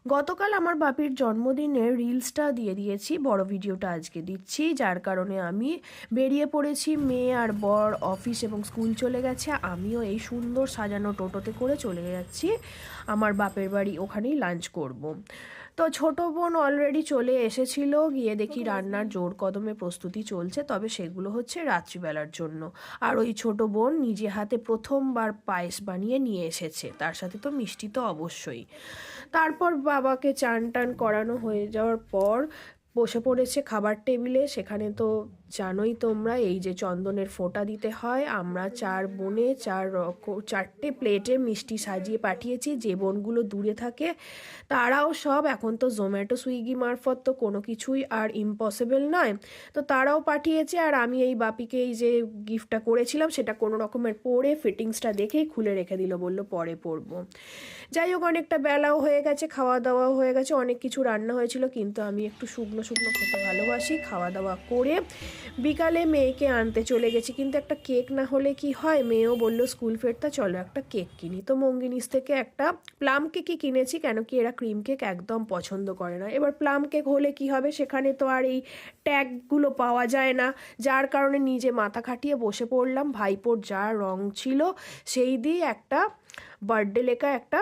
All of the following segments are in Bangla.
গতকাল আমার বাপির জন্মদিনে রিলসটা দিয়ে দিয়েছি, বড় ভিডিওটা আজকে দিচ্ছি, যার কারণে আমি বেরিয়ে পড়েছি। মেয়ে আর বর অফিস এবং স্কুল চলে গেছে, আমিও এই সুন্দর সাজানো টোটোতে করে চলে যাচ্ছি আমার বাপের বাড়ি, ওখানেই লাঞ্চ করব। তো ছোট বোন অলরেডি চলে এসেছিল, গিয়ে দেখি রান্নার জোর কদমে প্রস্তুতি চলছে, তবে সেগুলো হচ্ছে রাত্রিবেলার জন্য। আর ওই ছোট বোন নিজে হাতে প্রথমবার পায়েস বানিয়ে নিয়ে এসেছে, তার সাথে তো মিষ্টি তো অবশ্যই। তারপর বাবাকে চান টান করানো হয়ে যাওয়ার পর বসে পড়েছে খাবার টেবিলে। সেখানে তো জানোই তোমরা, এই যে চন্দনের ফোঁটা দিতে হয়, আমরা 4 বোনে 4টে প্লেটে মিষ্টি সাজিয়ে পাঠিয়েছি। যে বোনগুলো দূরে থাকে তারাও সব, এখন তো জোম্যাটো সুইগি মারফত তো কোনো কিছুই আর ইম্পসিবল নয়, তো তারাও পাঠিয়েছে। আর আমি এই বাপিকে এই যে গিফটটা করেছিলাম সেটা কোনো রকমের পরে ফিটিংসটা দেখেই খুলে রেখে দিল, বলল পরে পরবো। যাই হোক, অনেকটা বেলাও হয়ে গেছে, খাওয়া দাওয়াও হয়ে গেছে, অনেক কিছু রান্না হয়েছিল, কিন্তু আমি একটু শুকনো শুকনো খেতে ভালোবাসি। খাওয়া দাওয়া করে বিকালে মেয়েকে আনতে চলে গেছি, কিন্তু একটা কেক না হলে কি হয়, মেয়েও বললো স্কুল ফেরতা, চলো একটা কেক কিনি। তো মঙ্গিনিস থেকে একটা প্লাম কেকই কিনেছি, কেন কি এরা ক্রিম কেক একদম পছন্দ করে না। এবার প্লাম কেক হলে কি হবে, সেখানে তো আর এই ট্যাগগুলো পাওয়া যায় না, যার কারণে নিজে মাথা খাটিয়ে বসে পড়লাম। ভাইপোর যা রং ছিল সেই দিয়ে একটা বার্থডে লেখা একটা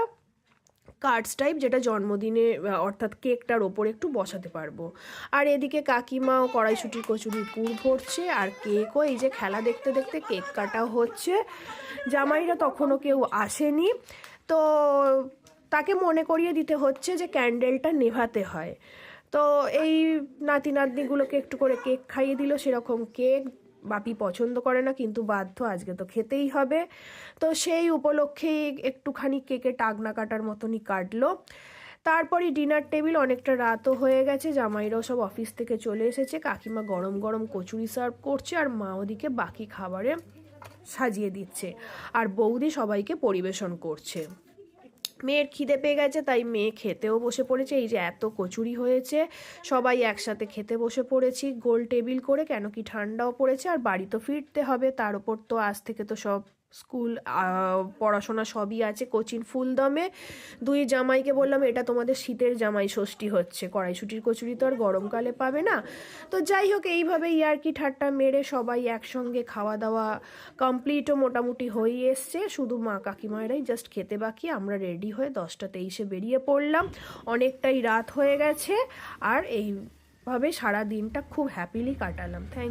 কার্ডস টাইপ, যেটা জন্মদিনে অর্থাৎ কেকটার ওপরে একটু বসাতে পারবো। আর এদিকে কাকিমাও কড়াইশুঁটির কচুরির পুর ভরছে, আর কেকও এই যে খেলা দেখতে দেখতে কেক কাটাও হচ্ছে। জামাইরা তখনও কেউ আসেনি, তো তাকে মনে করিয়ে দিতে হচ্ছে যে ক্যান্ডেলটা নেভাতে হয়। তো এই নাতি নাতনিগুলোকে একটু করে কেক খাইয়ে দিল। সেরকম কেক বাপি পছন্দ করে না, কিন্তু বাধ্য, আজকে তো খেতেই হবে। তো সেই উপলক্ষেই একটুখানি কেকে টাগনা কাটার মতনই কাটলো। তারপরই ডিনার টেবিল, অনেকটা রাতও হয়ে গেছে, জামাইরাও সব অফিস থেকে চলে এসেছে। কাকিমা গরম গরম কচুরি সার্ভ করছে, আর মা ওদিকে বাকি খাবারে সাজিয়ে দিচ্ছে, আর বৌদি সবাইকে পরিবেশন করছে। মেয়ের খিদে পেয়ে গেছে, তাই মেয়ে খেতেও বসে পড়েছে। এই যে এত কচুরি হয়েছে, সবাই একসাথে খেতে বসে পড়েছি গোল টেবিল করে, কেন কি ঠান্ডাও পড়েছে, আর বাড়ি তো ফিরতে হবে। তার উপর তো আজ থেকে তো সব স্কুল পড়াশোনা সবই আছে কোচিং ফুল দমে। দুই জামাইকে বললাম এটা তোমাদের শীতের জামাই ষষ্ঠী হচ্ছে, কড়াইশুঁটির কচুরি তো আর গরমকালে পাবে না। তো যাই হোক, এইভাবে ইয়ার্কি ঠাট্টা মেরে সবাই একসঙ্গে খাওয়া দাওয়া কমপ্লিটও মোটামুটি হয়ে এসছে, শুধু মা কাকিমারাই জাস্ট খেতে বাকি। আমরা রেডি হয়ে 10টা 23-এ বেরিয়ে পড়লাম, অনেকটাই রাত হয়ে গেছে। আর এইভাবে সারা দিনটা খুব হ্যাপিলি কাটালাম। থ্যাংক